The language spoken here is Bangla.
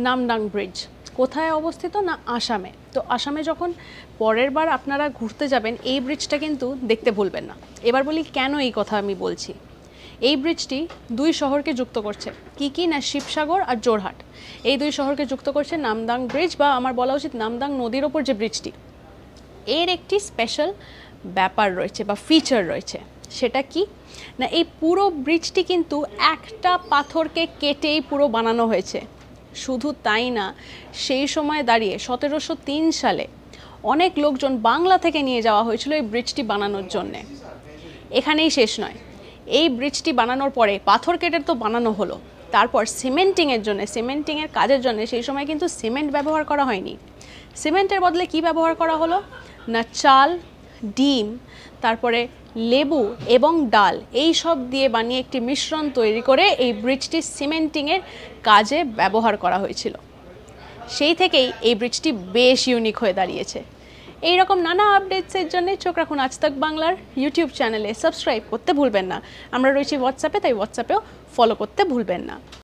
নামডাং ব্রিজ কোথায় অবস্থিত না আসামে। তো আসামে যখন পরের বার আপনারা ঘুরতে যাবেন এই ব্রিজটা কিন্তু দেখতে ভুলবেন না। এবার বলি কেন এই কথা আমি বলছি। এই ব্রিজটি দুই শহরকে যুক্ত করছে, কি না শিবসাগর আর জোরহাট, এই দুই শহরকে যুক্ত করছে নামডাং ব্রিজ, বা আমার বলা উচিত নামডাং নদীর ওপর যে ব্রিজটি, এর একটি স্পেশাল ব্যাপার রয়েছে বা ফিচার রয়েছে। সেটা কি না, এই পুরো ব্রিজটি কিন্তু একটা পাথরকে কেটেই পুরো বানানো হয়েছে। শুধু তাই না, সেই সময় দাঁড়িয়ে 1703 সালে অনেক লোকজন বাংলা থেকে নিয়ে যাওয়া হয়েছিল এই ব্রিজটি বানানোর জন্যে। এখানেই শেষ নয়, এই ব্রিজটি বানানোর পরে পাথর কেটে তো বানানো হলো, তারপর সিমেন্টিংয়ের জন্য, সিমেন্টিংয়ের কাজের জন্য সেই সময় কিন্তু সিমেন্ট ব্যবহার করা হয়নি। সিমেন্টের বদলে কি ব্যবহার করা হলো না, চাল, ডিম, তারপরে লেবু এবং ডাল, এই সব দিয়ে বানিয়ে একটি মিশ্রণ তৈরি করে এই ব্রিজটি সিমেন্টিংয়ের কাজে ব্যবহার করা হয়েছিল। সেই থেকেই এই ব্রিজটি বেশ ইউনিক হয়ে দাঁড়িয়েছে। এই রকম নানা আপডেটসের জন্য চোখ রাখুন আজ তাক বাংলার ইউটিউব চ্যানেলে, সাবস্ক্রাইব করতে ভুলবেন না। আমরা রয়েছি হোয়াটসঅ্যাপে, তাই হোয়াটসঅ্যাপেও ফলো করতে ভুলবেন না।